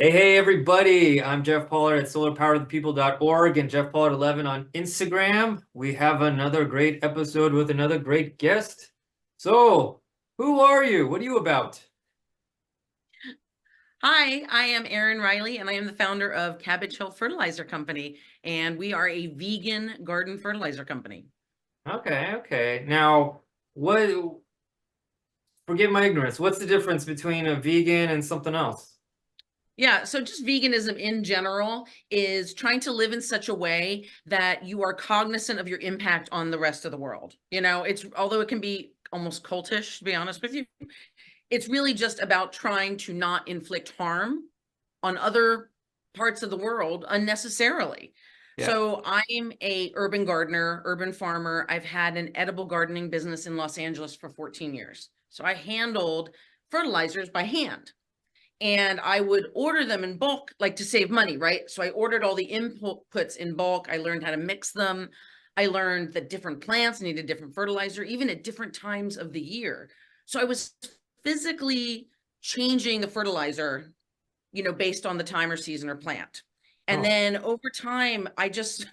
Hey, everybody. I'm Jeff Pollard at solarpowerthepeople.org and Jeff Pollard 11 on Instagram. We have another great episode with another great guest. So, who are you? What are you about? Hi, I am Erin.riley, and I am the founder of Cabbage Fertilizer Company, and we are a vegan garden fertilizer company. Okay. Now, what, forgive my ignorance, what's the difference between a vegan and something else? Yeah, so just veganism in general is trying to live in such a way that you are cognizant of your impact on the rest of the world. It's although it can be almost cultish, to be honest with you, it's really just about trying to not inflict harm on other parts of the world unnecessarily. Yeah. So I'm a urban gardener, urban farmer. I've had an edible gardening business in Los Angeles for 14 years. So I handled fertilizers by hand, and I would order them in bulk, like to save money, right? So I ordered all the inputs in bulk. I learned how to mix them. I learned that different plants needed different fertilizer, even at different times of the year. So I was physically changing the fertilizer, based on the time or season or plant. And Oh, then over time, I just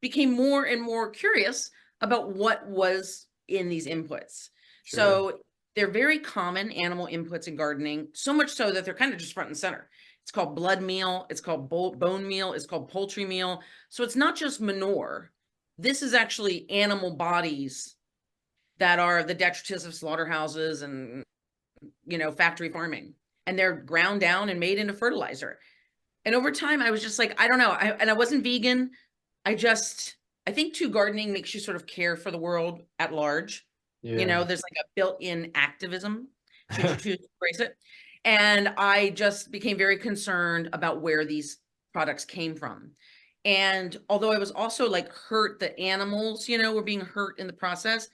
became more and more curious about what was in these inputs. sure. So they're very common animal inputs in gardening, so much so that they're kind of just front and center. It's called blood meal, it's called bone meal, it's called poultry meal. So it's not just manure. This is actually animal bodies that are the detritus of slaughterhouses and factory farming. And they're ground down and made into fertilizer. And over time, I was just like, I don't know. I wasn't vegan. I think too, gardening makes you sort of care for the world at large. Yeah. There's like a built-in activism, should you choose to embrace it. And I just became very concerned about where these products came from. And although I was also like hurt that animals, were being hurt in the process,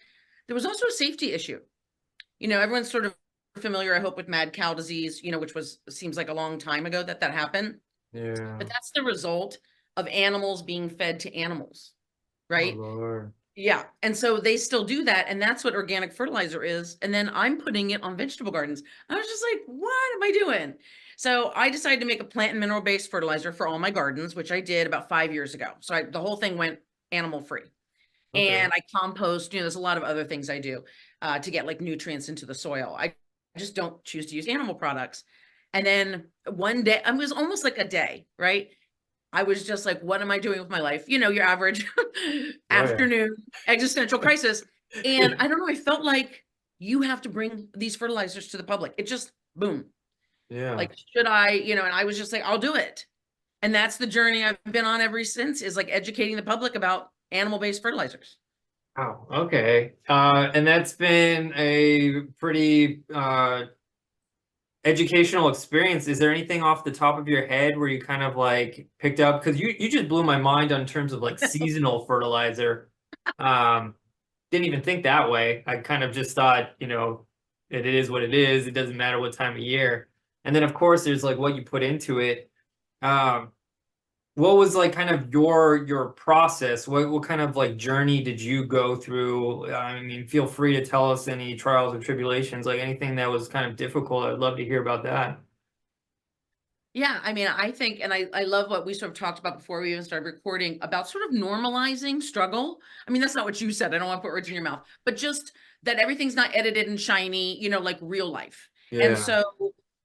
there was also a safety issue. Everyone's sort of familiar, I hope, with mad cow disease, which seems like a long time ago that happened. Yeah. But that's the result of animals being fed to animals, Oh, right? Lord. Yeah. And so they still do that. And that's what organic fertilizer is. And then I'm putting it on vegetable gardens. I was just like, what am I doing? So I decided to make a plant and mineral based fertilizer for all my gardens, which I did about 5 years ago. So the whole thing went animal free. Okay. And I compost, there's a lot of other things I do to get like nutrients into the soil. I just don't choose to use animal products. And then one day, it was almost like a day, right? I was just like, what am I doing with my life? Your average Oh, yeah. afternoon existential crisis. And I don't know, I felt like you have to bring these fertilizers to the public. It just, boom. Yeah. Like, should I, and I was just like, I'll do it. And that's the journey I've been on ever since, is like educating the public about animal-based fertilizers. Wow. Okay. And that's been a pretty educational experience. Is there anything off the top of your head where you kind of like picked up? Because you just blew my mind on terms of like seasonal fertilizer. Um, didn't even think that way. I kind of just thought, it is what it is. It doesn't matter what time of year. And then of course there's like what you put into it. Um, what was like kind of your process? What kind of like journey did you go through? I mean, feel free to tell us any trials or tribulations, like anything that was kind of difficult. I'd love to hear about that. Yeah, I mean, I think, and I love what we sort of talked about before we even started recording about sort of normalizing struggle. I mean, that's not what you said. I don't want to put words in your mouth, but just that everything's not edited and shiny, like real life. And Yeah. so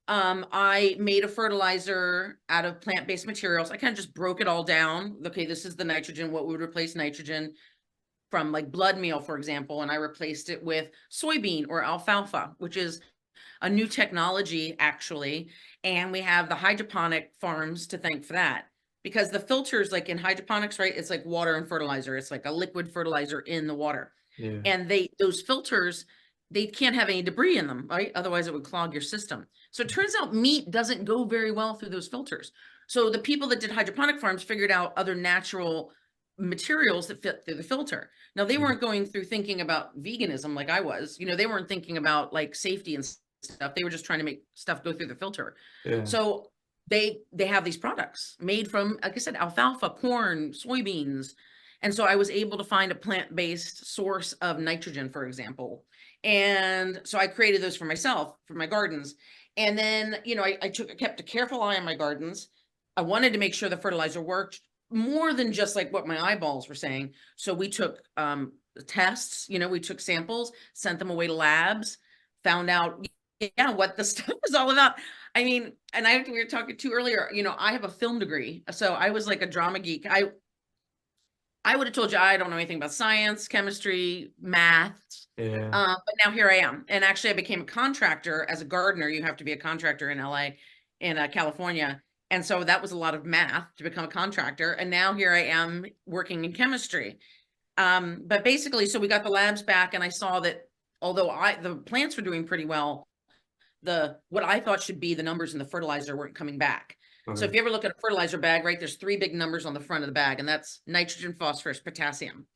I made a fertilizer out of plant-based materials. I kind of just broke it all down. Okay, this is the nitrogen, what would replace nitrogen from like blood meal, for example, and I replaced it with soybean or alfalfa, which is a new technology actually. And we have the hydroponic farms to thank for that, because the filters, like in hydroponics, right, it's like water and fertilizer. It's like a liquid fertilizer in the water. Yeah. And those filters, they can't have any debris in them, right? Otherwise it would clog your system. So it turns out meat doesn't go very well through those filters. So the people that did hydroponic farms figured out other natural materials that fit through the filter. Now they weren't going through thinking about veganism like I was. They weren't thinking about like safety and stuff. They were just trying to make stuff go through the filter. Yeah. So they have these products made from, like I said, alfalfa, corn, soybeans. And so I was able to find a plant-based source of nitrogen, for example. And so I created those for myself, for my gardens. And then, you know, I kept a careful eye on my gardens. I wanted to make sure the fertilizer worked more than just like what my eyeballs were saying. So we took tests, you know, we took samples, sent them away to labs, found out, yeah, what the stuff was all about. I mean, and we were talking to earlier, you know, I have a film degree. So I was like a drama geek. I would have told you I don't know anything about science, chemistry, math. Yeah. But now here I am. And actually, I became a contractor as a gardener. You have to be a contractor in LA, in California. And so that was a lot of math to become a contractor. And now here I am working in chemistry. But basically, so we got the labs back, and I saw that although the plants were doing pretty well, what I thought should be the numbers in the fertilizer weren't coming back. So if you ever look at a fertilizer bag, right, there's 3 big numbers on the front of the bag, and that's nitrogen, phosphorus, potassium.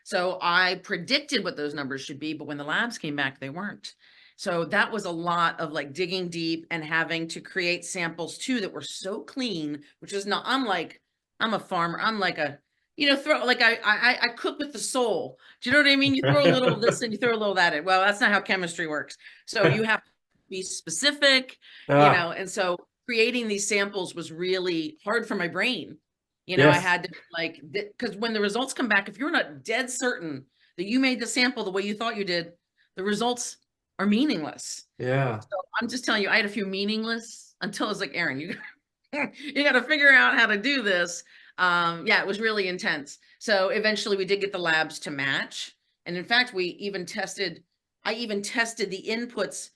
So I predicted what those numbers should be, but when the labs came back, they weren't. So that was a lot of like digging deep and having to create samples too that were so clean, which is not, I'm a farmer. I'm like a, you know, I cook with the soul. Do you know what I mean? You throw a little of this and you throw a little of that in. Well, that's not how chemistry works. So you have to be specific, you know, and so creating these samples was really hard for my brain. You know, I Yes. had to like, because when the results come back, if you're not dead certain that you made the sample the way you thought you did, the results are meaningless. Yeah. So I'm just telling you, I had a few meaningless until I was like, Erin, you got to figure out how to do this. Yeah, it was really intense. So eventually we did get the labs to match. And in fact, I even tested the inputs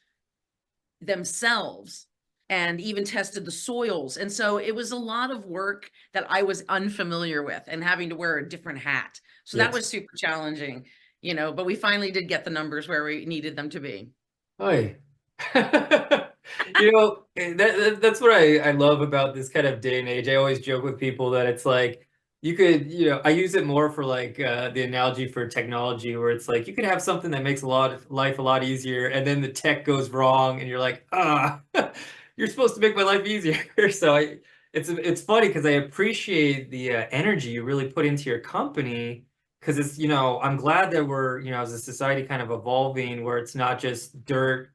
themselves and even tested the soils. And so it was a lot of work that I was unfamiliar with and having to wear a different hat. So that was Yes. super challenging, you know, but we finally did get the numbers where we needed them to be. Oy. You know, that's what I love about this kind of day and age. I always joke with people that it's like you could, you know, I use it more for like the analogy for technology where it's like you could have something that makes life a lot easier and then the tech goes wrong and you're like, ah, you're supposed to make my life easier. So it's funny because I appreciate the energy you really put into your company because it's, you know, I'm glad that we're, you know, as a society kind of evolving where it's not just dirt,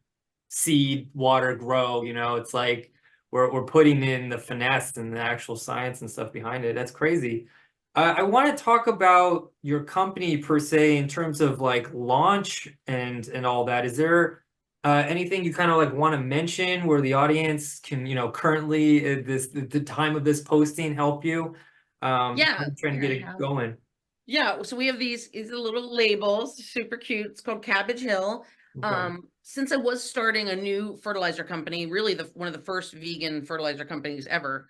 seed, water, grow, you know, it's like we're putting in the finesse and the actual science and stuff behind it. That's crazy. I want to talk about your company per se in terms of like launch and all that. Is there anything you kind of like want to mention where the audience can, you know, currently the time of this posting help you? Yeah, I'm trying to here get I it have. going. Yeah, so we have these little labels, super cute. It's called Cabbage Hill. Okay. Since I was starting a new fertilizer company, really one of the first vegan fertilizer companies ever,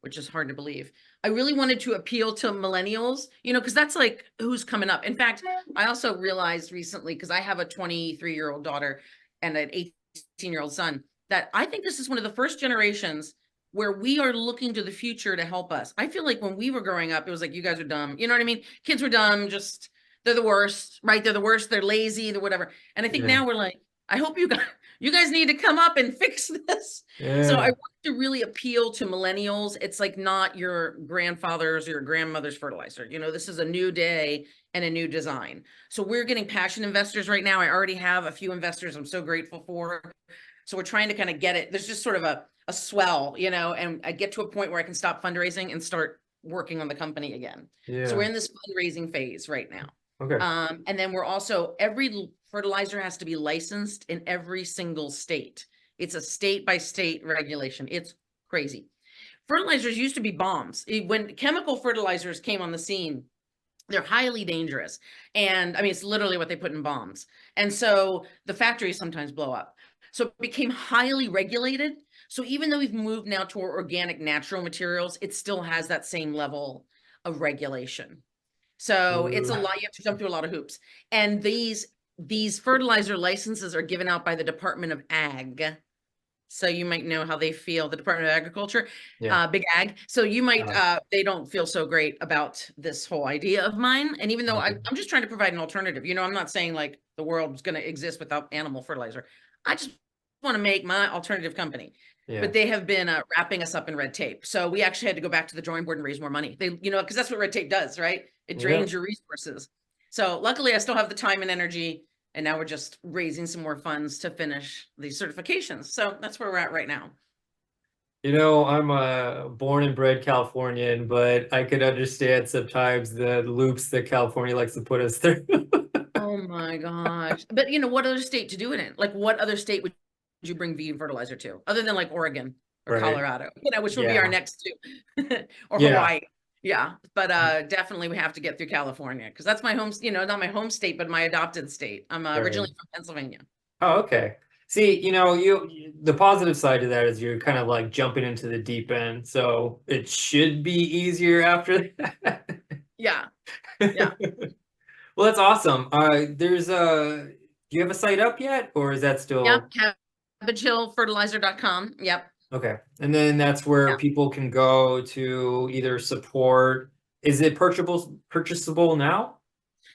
which is hard to believe. I really wanted to appeal to millennials, you know, because that's like who's coming up. In fact, I also realized recently, because I have a 23-year-old daughter and an 18-year-old son, that I think this is one of the first generations where we are looking to the future to help us. I feel like when we were growing up, it was like, you guys are dumb. You know what I mean? Kids were dumb, just they're the worst, right? They're the worst, they're lazy, they're whatever. And I think Yeah. now we're like, I hope you guys need to come up and fix this. So I Yeah. want to really appeal to millennials. It's like not your grandfather's or your grandmother's fertilizer. You know, this is a new day and a new design. So we're getting passion investors right now. I already have a few investors I'm so grateful for. So we're trying to kind of get it. There's just sort of a swell, you know, and I get to a point where I can stop fundraising and start working on the company again. So we're Yeah. in this fundraising phase right now. Okay. And then we're also, every fertilizer has to be licensed in every single state. It's a state by state regulation. It's crazy. Fertilizers used to be bombs. When chemical fertilizers came on the scene, they're highly dangerous. And I mean, it's literally what they put in bombs. And so the factories sometimes blow up. So it became highly regulated. So even though we've moved now to organic natural materials, it still has that same level of regulation. So it's a lot, you have to jump through a lot of hoops. And these fertilizer licenses are given out by the Department of Ag. So you might know how they feel, the Department of Agriculture, Yeah. big ag. So you might, they don't feel so great about this whole idea of mine. And even though Okay. I'm just trying to provide an alternative, you know, I'm not saying like the world's going to exist without animal fertilizer. I just want to make my alternative company. Yeah. But they have been wrapping us up in red tape. So we actually had to go back to the drawing board and raise more money. They, you know, because that's what red tape does, right? It Yeah. drains your resources. So luckily I still have the time and energy And now we're just raising some more funds to finish these certifications. So that's where we're at right now. You know, I'm a born and bred Californian, but I could understand sometimes the loops that California likes to put us through. Oh my gosh. But you know, what other state to do it in? Like what other state would you bring vegan fertilizer to? Other than like Oregon or Right. Colorado, you know, which would be our Yeah. next two. Or Yeah. Hawaii. Yeah. But definitely we have to get through California because that's my home, you know, not my home state, but my adopted state. I'm Right. originally from Pennsylvania. Oh, okay. See, you know, the positive side to that is you're kind of like jumping into the deep end, so it should be easier after that. Yeah. Yeah. Well, that's awesome. There's do you have a site up yet, or is that Yep. still CabbageHillFertilizer.com. Yep. okay? And then that's where Yeah. people can go to either support. Is it purchasable now?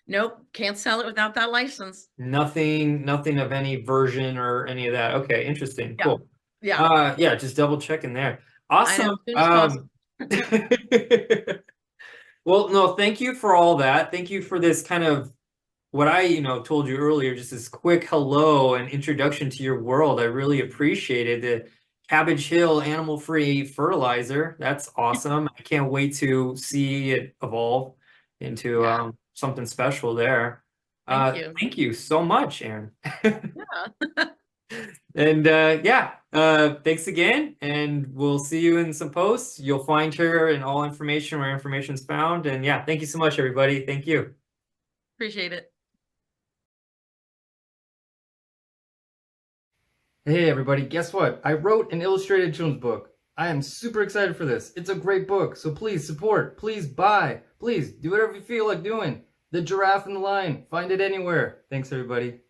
Nope. Can't sell it without that license. Nothing of any version or any of that. Okay, interesting. Yeah. Cool. Yeah. Yeah, just double checking there. I know. Awesome. As soon as possible. Well, no, thank you for all that. Thank you for this kind of what I, told you earlier, just this quick hello and introduction to your world. I really appreciated the Cabbage Hill animal-free fertilizer. That's awesome. I can't wait to see it evolve into Yeah. something special there. Thank you. Thank you so much, Erin. Yeah. And yeah, thanks again, and we'll see you in some posts. You'll find her and all information where information's found. And yeah, thank you so much, everybody. Thank you. Appreciate it. Hey, everybody, guess what? I wrote an illustrated children's book. I am super excited for this. It's a great book, so please support, please buy, please do whatever you feel like doing. The Giraffe and the Lion. Find it anywhere. Thanks, everybody.